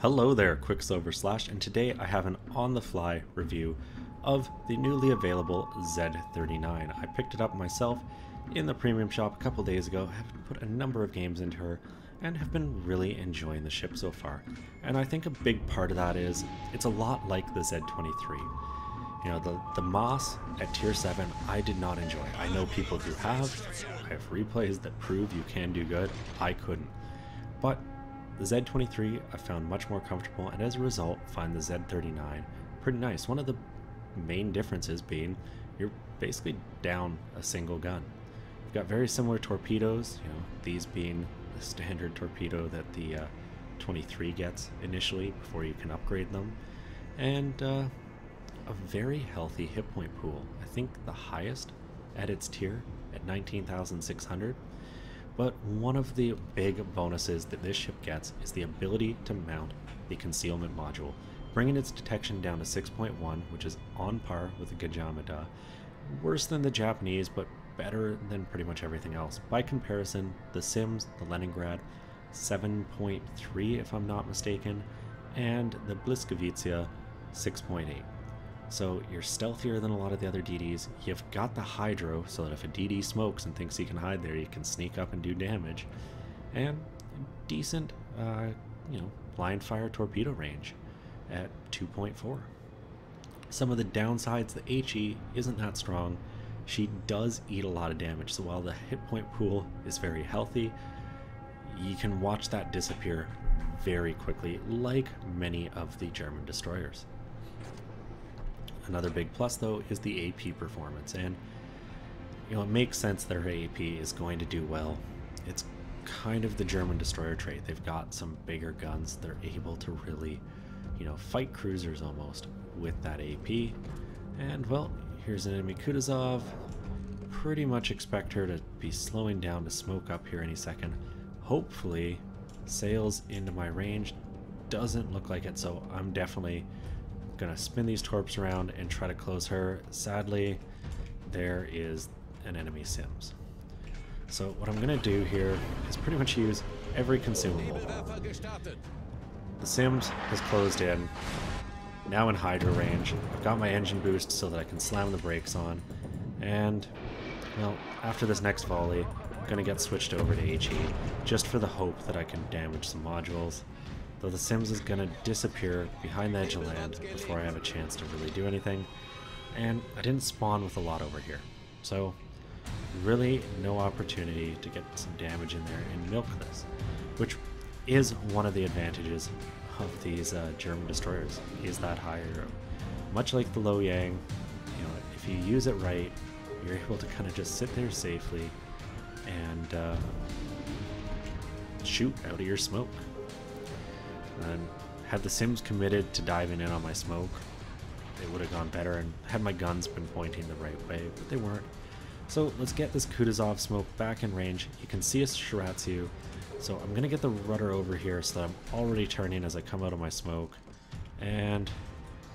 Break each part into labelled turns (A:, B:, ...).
A: Hello there, Qckslvrslash, and today I have an on-the-fly review of the newly available Z-39. I picked it up myself in the premium shop a couple days ago, have put a number of games into her, and have been really enjoying the ship so far. And I think a big part of that is it's a lot like the Z-23. You know, the Moss at tier 7 I did not enjoy. I know people who have. I have replays that prove you can do good. I couldn't. But the Z-23 I found much more comfortable, and as a result find the Z-39 pretty nice. One of the main differences being you're basically down a single gun. You've got very similar torpedoes, you know, these being the standard torpedo that the 23 gets initially before you can upgrade them, and a very healthy hit point pool. I think the highest at its tier at 19,600. But one of the big bonuses that this ship gets is the ability to mount the concealment module, bringing its detection down to 6.1, which is on par with the Gajamada. Worse than the Japanese, but better than pretty much everything else. By comparison, the Sims, the Leningrad, 7.3 if I'm not mistaken, and the Bliskovitsia, 6.8. So you're stealthier than a lot of the other DDs. You've got the Hydro, so that if a DD smokes and thinks he can hide there, you can sneak up and do damage. And decent, you know, blind fire torpedo range at 2.4. Some of the downsides, the HE isn't that strong. She does eat a lot of damage, so while the hit point pool is very healthy, you can watch that disappear very quickly, like many of the German destroyers. Another big plus though is the AP performance, and you know, it makes sense that her AP is going to do well. It's kind of the German destroyer trait. They've got some bigger guns. They're able to really, you know, fight cruisers almost with that AP. And well, here's an enemy Qckslvrslash. Pretty much expect her to be slowing down to smoke up here any second. Hopefully sails into my range. Doesn't look like it, so I'm definitely gonna spin these torps around and try to close her. Sadly, there is an enemy Sims. So what I'm gonna do here is pretty much use every consumable. The Sims has closed in, now in Hydra range. I've got my engine boost so that I can slam the brakes on, and well, after this next volley, I'm gonna get switched over to HE just for the hope that I can damage some modules. Though the Sims is going to disappear behind the edge of land before I have a chance to really do anything. And I didn't spawn with a lot over here, so really no opportunity to get some damage in there and milk this, which is one of the advantages of these German destroyers, is that high aero. Much like the Low Yang, you know, if you use it right, you're able to kind of just sit there safely and shoot out of your smoke. And had the Sims committed to diving in on my smoke, it would have gone better, and had my guns been pointing the right way, but they weren't. So let's get this Qckslvrslash smoke back in range. You can see a Shiratsu, so I'm going to get the rudder over here so that I'm already turning as I come out of my smoke, and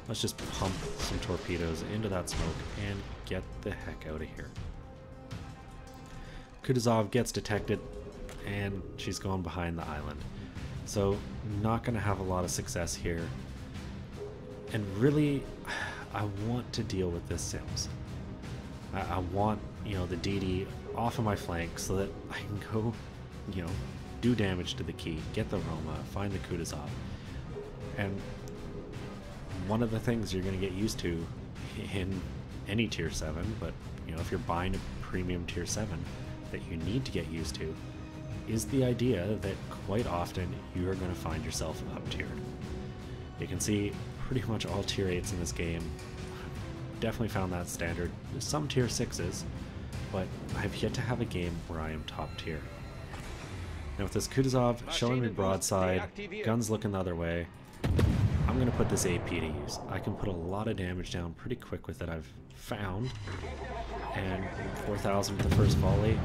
A: let's just pump some torpedoes into that smoke and get the heck out of here. Qckslvrslash gets detected, and she's gone behind the island. So not going to have a lot of success here. And really, I want to deal with this Sims. I want, you know, the DD off of my flank so that I can go, you know, do damage to the key, get the Roma, find the Qckslvrslash. And one of the things you're going to get used to in any tier 7, but you know, if you're buying a premium tier 7, that you need to get used to, is the idea that quite often you are going to find yourself up-tiered. You can see pretty much all tier 8s in this game. I've definitely found that standard. There's some tier 6s, but I've yet to have a game where I am top tier. Now with this Qckslvrslash showing me broadside, guns looking the other way, I'm going to put this AP to use. I can put a lot of damage down pretty quick with it, I've found, and 4,000 with the first volley.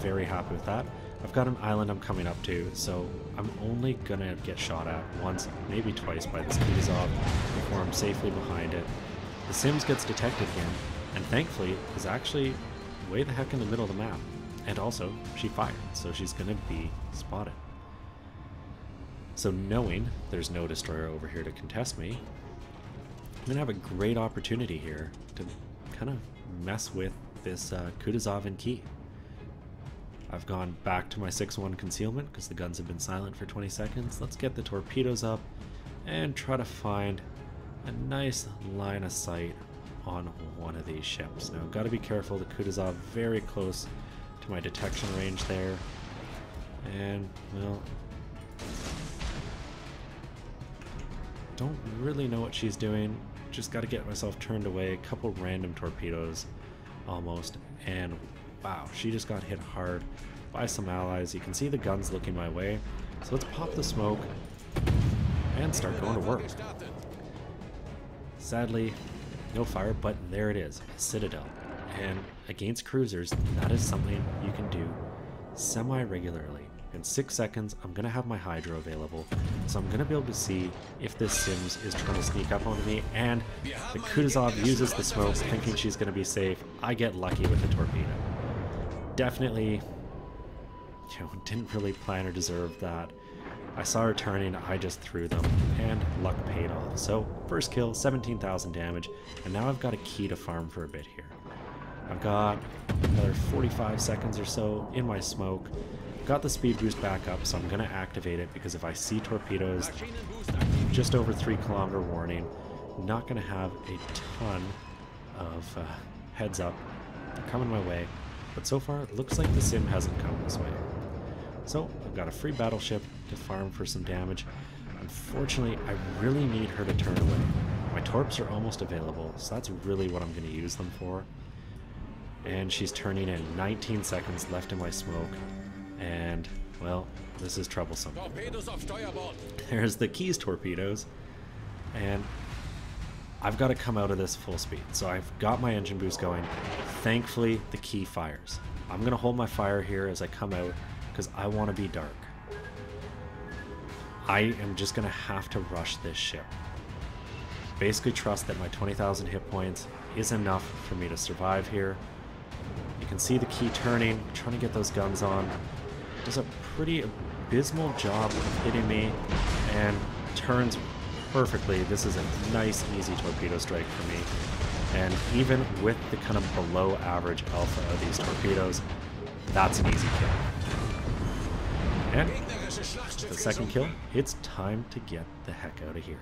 A: Very happy with that. I've got an island I'm coming up to, so I'm only gonna get shot at once, maybe twice by this Qckslvrslash before I'm safely behind it. The Sims gets detected again, and thankfully is actually way the heck in the middle of the map. And also, she fired, so she's gonna be spotted. So knowing there's no destroyer over here to contest me, I'm going to have a great opportunity here to kind of mess with this Qckslvrslash key. I've gone back to my 6-1 concealment because the guns have been silent for 20 seconds. Let's get the torpedoes up and try to find a nice line of sight on one of these ships. Now, I've got to be careful. The Qckslvrslash very close to my detection range there. And, well, don't really know what she's doing. Just got to get myself turned away. A couple random torpedoes almost. And wow, she just got hit hard by some allies. You can see the guns looking my way. So let's pop the smoke and start going to work. Sadly, no fire, but there it is, a Citadel. And against cruisers, that is something you can do semi-regularly. In 6 seconds, I'm going to have my Hydro available, so I'm going to be able to see if this Sims is trying to sneak up on me, and the Qckslvrslash uses the smoke thinking she's going to be safe. I get lucky with the torpedo. Definitely, didn't really plan or deserve that. I saw her turning, I just threw them, and luck paid off. So, first kill, 17,000 damage, and now I've got a key to farm for a bit here. I've got another 45 seconds or so in my smoke. Got the speed boost back up, so I'm going to activate it because if I see torpedoes, just over 3 kilometer warning, I'm not going to have a ton of heads up coming my way. But so far, it looks like the Sim hasn't come this way. So I've got a free battleship to farm for some damage. Unfortunately, I really need her to turn away. My torps are almost available, so that's really what I'm going to use them for. And she's turning in. 19 seconds left in my smoke. And, well, this is troublesome. There's the Keys torpedoes, and I've got to come out of this full speed. So I've got my engine boost going. Thankfully, the Key fires. I'm going to hold my fire here as I come out because I want to be dark. I am just going to have to rush this ship. Basically trust that my 20,000 hit points is enough for me to survive here. You can see the Key turning, trying to get those guns on. Does a pretty abysmal job of hitting me and turns perfectly. This is a nice, easy torpedo strike for me. And even with the kind of below average alpha of these torpedoes, that's an easy kill. And the second kill, it's time to get the heck out of here.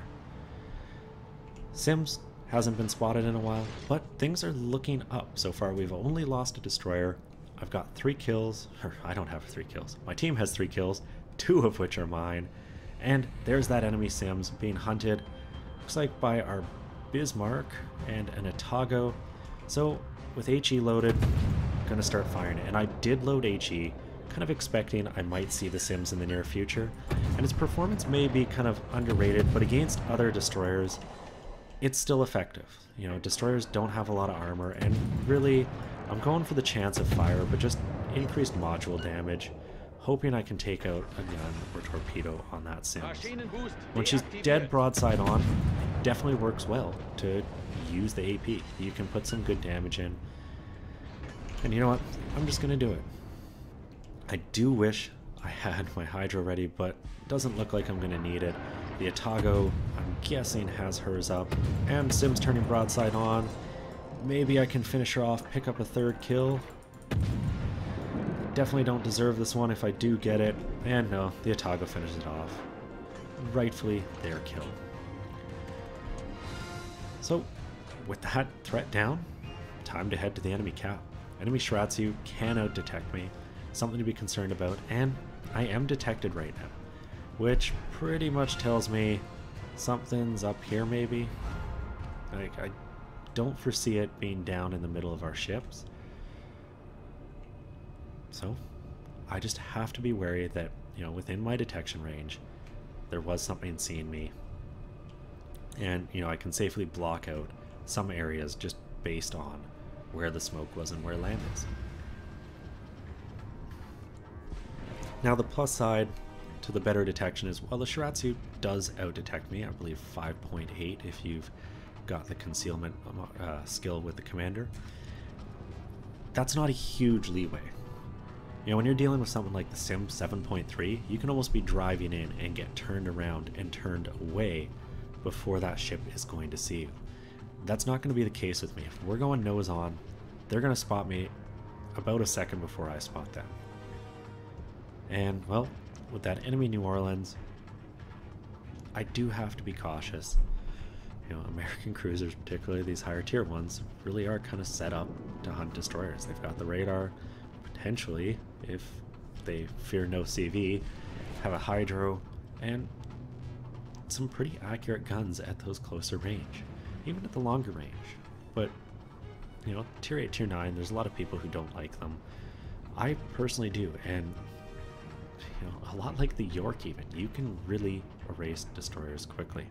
A: Sims hasn't been spotted in a while, but things are looking up. So far, we've only lost a destroyer. I've got 3 kills, or I don't have 3 kills. My team has 3 kills, 2 of which are mine. And there's that enemy Sims being hunted. Looks like by our Bismarck and an Atago. So with HE loaded, I'm gonna start firing it. And I did load HE, kind of expecting I might see the Sims in the near future. And its performance may be kind of underrated, but against other destroyers, it's still effective. You know, destroyers don't have a lot of armor, and really, I'm going for the chance of fire, but just increased module damage, hoping I can take out a gun or torpedo on that Sim. When she's dead broadside on, it definitely works well to use the AP. You can put some good damage in. And you know what? I'm just going to do it. I do wish I had my Hydra ready, but it doesn't look like I'm going to need it. The Atago, I'm guessing, has hers up, and Sim's turning broadside on. Maybe I can finish her off, pick up a 3rd kill. Definitely don't deserve this one if I do get it. And no, the Atago finishes it off. Rightfully their kill. So, with that threat down, time to head to the enemy cap. Enemy Shiratsu can out-detect me, something to be concerned about, and I am detected right now, which pretty much tells me something's up here maybe. I don't foresee it being down in the middle of our ships. So I just have to be wary that, you know, within my detection range, there was something seeing me. And, you know, I can safely block out some areas just based on where the smoke was and where land is. Now the plus side to the better detection is, well, the Shiratsu does out-detect me. I believe 5.8 if you've got the concealment skill with the commander. That's not a huge leeway. You know, when you're dealing with something like the Sim 7.3, you can almost be driving in and get turned around and turned away before that ship is going to see you. That's not going to be the case with me. If we're going nose on, they're going to spot me about a second before I spot them. And, well, with that enemy New Orleans, I do have to be cautious. You know, American cruisers, particularly these higher tier ones, really are kind of set up to hunt destroyers. They've got the radar, potentially, if they fear no CV, have a hydro, and some pretty accurate guns at those closer range, even at the longer range. But, you know, tier 8, tier 9, there's a lot of people who don't like them. I personally do, and, you know, a lot like the York even, you can really erase destroyers quickly.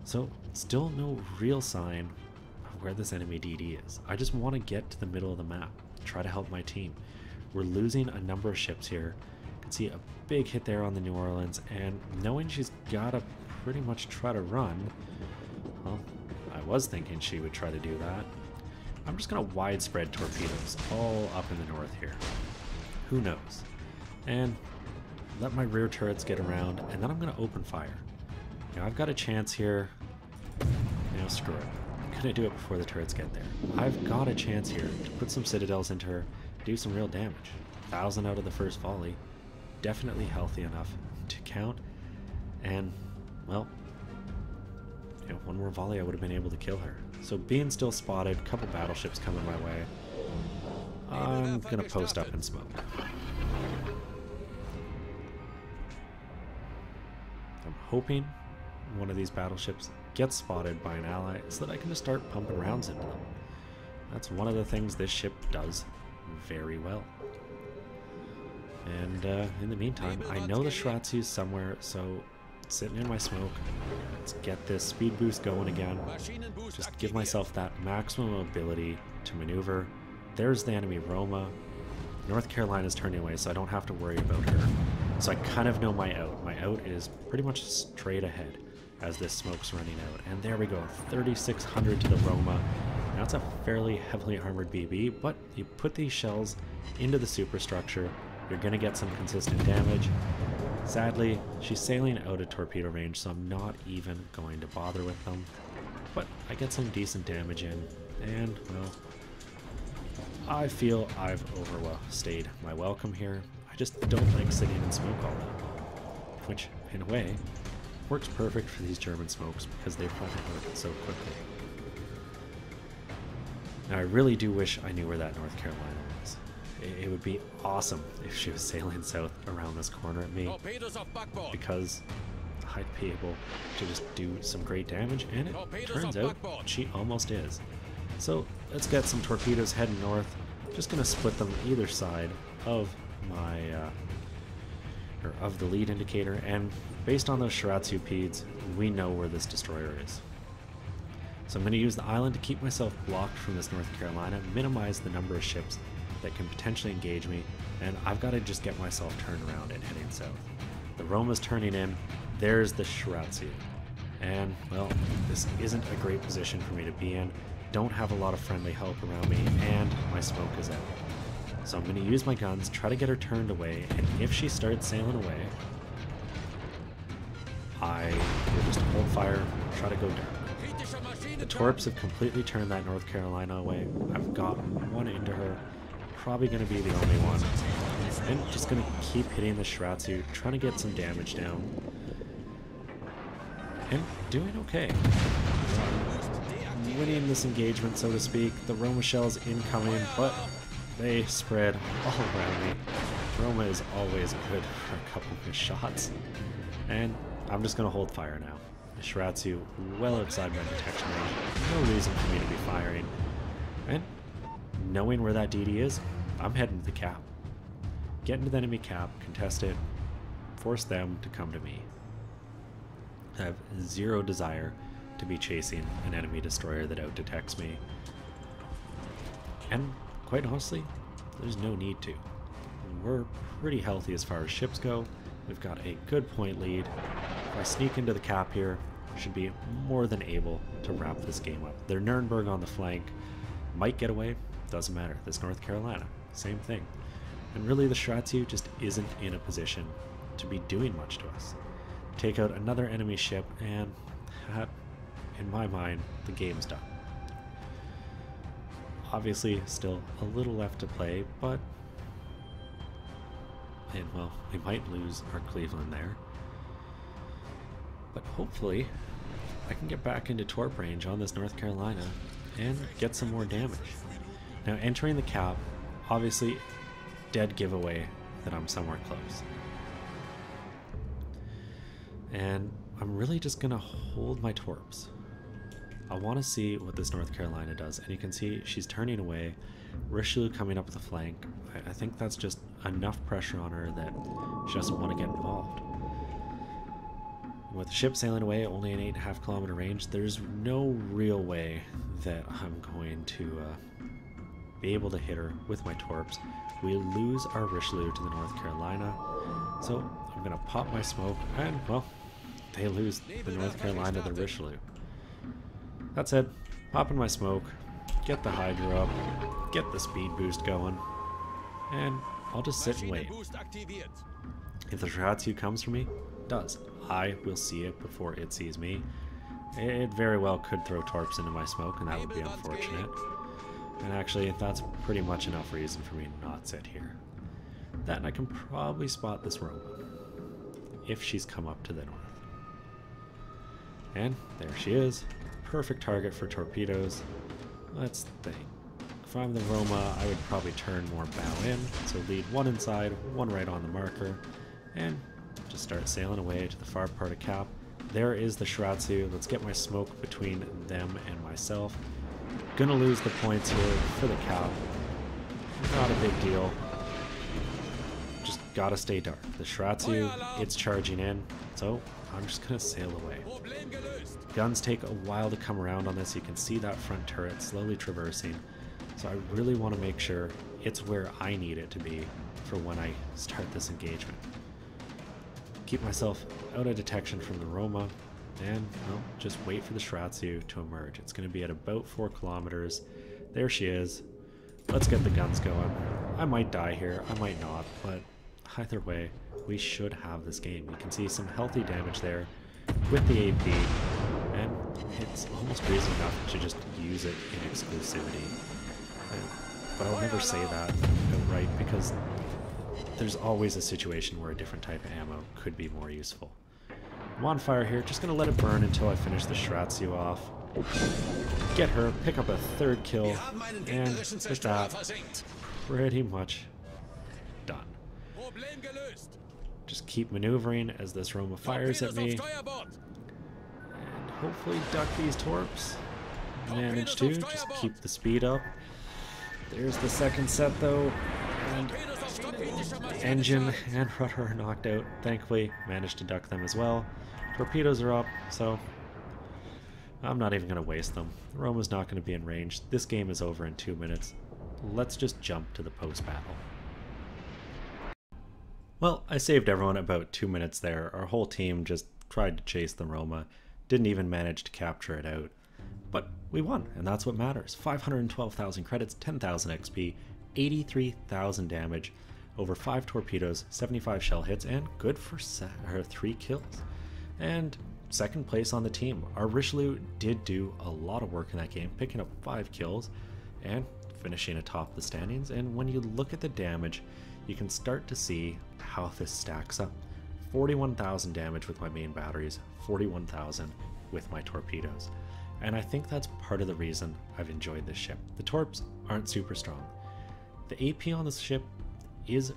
A: So, still no real sign of where this enemy DD is. I just want to get to the middle of the map, try to help my team. We're losing a number of ships here. You can see a big hit there on the New Orleans, and knowing she's gotta pretty much try to run, well, I was thinking she would try to do that. I'm just gonna widespread torpedoes all up in the north here. Who knows? And let my rear turrets get around, and then I'm gonna open fire. You know, I've got a chance here. You know, screw it. I'm gonna do it before the turrets get there. I've got a chance here to put some citadels into her, do some real damage. 1,000 out of the first volley. Definitely healthy enough to count. And, well, you know, one more volley I would have been able to kill her. So being still spotted, a couple battleships coming my way, I'm gonna post up and smoke. I'm hoping one of these battleships gets spotted by an ally so that I can just start pumping rounds into them. That's one of the things this ship does very well. And in the meantime, I know the Shiratsu's somewhere, so sitting in my smoke, let's get this speed boost going again. Just give myself that maximum ability to maneuver. There's the enemy Roma. North Carolina's turning away, so I don't have to worry about her. So I kind of know my out. My out is pretty much straight ahead as this smoke's running out. And there we go, 3,600 to the Roma. Now it's a fairly heavily armored BB, but you put these shells into the superstructure, you're going to get some consistent damage. Sadly, she's sailing out of torpedo range, so I'm not even going to bother with them. But I get some decent damage in, and, well, I feel I've overstayed my welcome here. I just don't like sitting in smoke all that, which, in a way, works perfect for these German smokes because they run out so quickly. Now, I really do wish I knew where that North Carolina was. It would be awesome if she was sailing south around this corner at me, because I'd be able to just do some great damage, and it turns out she almost is. So let's get some torpedoes heading north. Just gonna split them either side of my of the lead indicator, and based on those Shiratsu PEDs, we know where this destroyer is. So I'm going to use the island to keep myself blocked from this North Carolina, minimize the number of ships that can potentially engage me, and I've got to just get myself turned around and heading south. The Roma's turning in, there's the Shiratsu. And, well, this isn't a great position for me to be in. Don't have a lot of friendly help around me, and my smoke is out. So I'm going to use my guns, try to get her turned away, and if she starts sailing away, I will just hold fire, try to go down. The Torps have completely turned that North Carolina away. I've got one into her, probably going to be the only one. And just going to keep hitting the Shiratsu, trying to get some damage down. And doing okay. Winning this engagement, so to speak. The Roma shells incoming, but they spread all around me. Roma is always good for a couple of shots. And I'm just going to hold fire now. The Shiratsu well outside my detection range. No reason for me to be firing. And knowing where that DD is, I'm heading to the cap. Get into the enemy cap, contest it, force them to come to me. I have zero desire to be chasing an enemy destroyer that out-detects me. And quite honestly, there's no need to. We're pretty healthy as far as ships go. We've got a good point lead. If I sneak into the cap here, I should be more than able to wrap this game up. Their Nuremberg on the flank might get away, doesn't matter. This North Carolina, same thing. And really the Shiratsu just isn't in a position to be doing much to us. Take out another enemy ship and that, in my mind, the game's done. Obviously still a little left to play, but and well, we might lose our Cleveland there. But hopefully I can get back into torp range on this North Carolina and get some more damage. Now entering the cap, obviously dead giveaway that I'm somewhere close. And I'm really just gonna hold my torps. I want to see what this North Carolina does, and you can see she's turning away. Richelieu coming up the flank. I think that's just enough pressure on her that she doesn't want to get involved. With the ship sailing away, only an 8.5 kilometer range, there's no real way that I'm going to be able to hit her with my torps. We lose our Richelieu to the North Carolina, so I'm going to pop my smoke, and well, they lose the North Carolina to the Richelieu. That said, popping my smoke, get the Hydra up, get the speed boost going, and I'll just sit and wait. If the Shiratsu comes for me, it does. I will see it before it sees me. It very well could throw torps into my smoke, and that would be unfortunate. And actually, that's pretty much enough reason for me to not sit here. That, and I can probably spot this Roma, if she's come up to the north. And there she is. Perfect target for torpedoes. Let's think. If I'm the Roma, I would probably turn more bow in, so lead one inside, one right on the marker, and just start sailing away to the far part of cap. There is the Shiratsu. Let's get my smoke between them and myself. Gonna lose the points here for the cap. Not a big deal. Just gotta stay dark. The Shiratsu, it's charging in, so I'm just gonna sail away. Guns take a while to come around on this. You can see that front turret slowly traversing. So I really want to make sure it's where I need it to be for when I start this engagement. Keep myself out of detection from the Roma, and well, just wait for the Shiratsu to emerge. It's going to be at about 4 kilometers. There she is. Let's get the guns going. I might die here, I might not, but either way, we should have this game. You can see some healthy damage there with the AP, and it's almost reason enough to just use it in exclusivity. But I'll never say that outright because there's always a situation where a different type of ammo could be more useful. I'm on fire here, just gonna let it burn until I finish the Shiratsu off. Get her, pick up a 3rd kill, and with that, pretty much done. Just keep maneuvering as this Roma fires at me, and hopefully duck these torps. Manage to just keep the speed up. There's the second set though, and engine and rudder are knocked out. Thankfully, managed to duck them as well. Torpedoes are up, so I'm not even going to waste them. The Roma's not going to be in range. This game is over in 2 minutes. Let's just jump to the post-battle. Well, I saved everyone about 2 minutes there. Our whole team just tried to chase the Roma, didn't even manage to capture it out. But we won, and that's what matters. 512,000 credits, 10,000 XP, 83,000 damage, over 5 torpedoes, 75 shell hits, and good for 3 kills. And second place on the team. Our Richelieu did do a lot of work in that game, picking up 5 kills and finishing atop the standings. And when you look at the damage, you can start to see how this stacks up. 41,000 damage with my main batteries, 41,000 with my torpedoes. And I think that's part of the reason I've enjoyed this ship. The torps aren't super strong. The AP on this ship is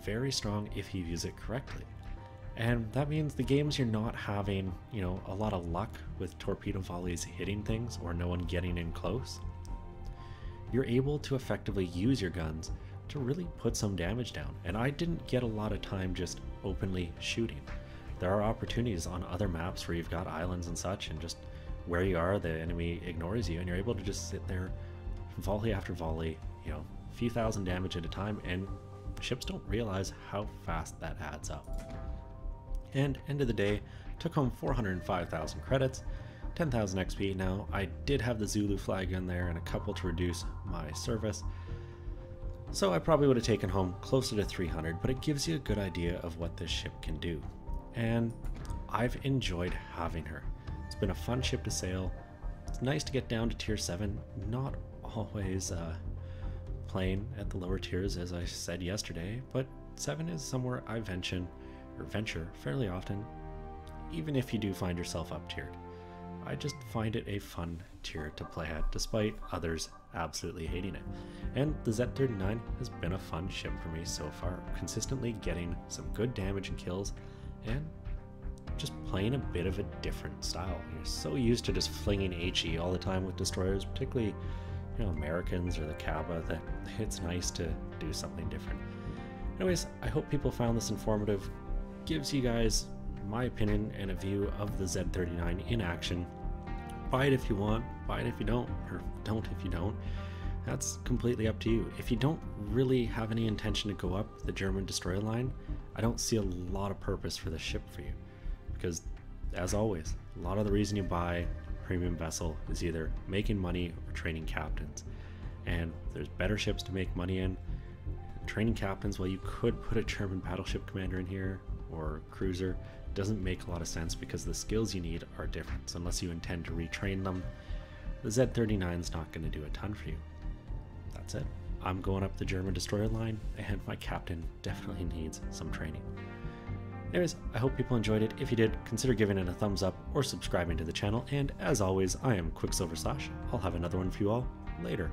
A: very strong if you use it correctly. And that means the games you're not having, a lot of luck with torpedo volleys hitting things or no one getting in close, you're able to effectively use your guns to really put some damage down. And I didn't get a lot of time just openly shooting. There are opportunities on other maps where you've got islands and such, and just where you are, the enemy ignores you, and you're able to just sit there, volley after volley, a few thousand damage at a time, and ships don't realize how fast that adds up. And end of the day, took home 405,000 credits, 10,000 XP. Now, I did have the Zulu flag in there and a couple to reduce my service. So I probably would have taken home closer to 300, but it gives you a good idea of what this ship can do. And I've enjoyed having her. It's been a fun ship to sail. It's nice to get down to tier 7, not always playing at the lower tiers as I said yesterday, but 7 is somewhere I venture fairly often, even if you do find yourself up tiered. I just find it a fun tier to play at, despite others absolutely hating it. And the Z-39 has been a fun ship for me so far, consistently getting some good damage and kills, and just playing a bit of a different style. You're so used to just flinging HE all the time with destroyers, particularly Americans or the Kaba, that it's nice to do something different. Anyways, I hope people found this informative. Gives you guys my opinion and a view of the Z-39 in action. Buy it if you want, buy it if you don't, or don't if you don't. That's completely up to you. If you don't really have any intention to go up the German destroyer line, I don't see a lot of purpose for the ship for you. Because, as always, a lot of the reason you buy a premium vessel is either making money or training captains. And there's better ships to make money in. Training captains, well, you could put a German battleship commander in here, or cruiser, doesn't make a lot of sense because the skills you need are different. So unless you intend to retrain them, the Z-39 is not going to do a ton for you. That's it. I'm going up the German destroyer line, and my captain definitely needs some training. Anyways, I hope people enjoyed it. If you did, consider giving it a thumbs up or subscribing to the channel. And as always, I am Qckslvrslash. I'll have another one for you all later.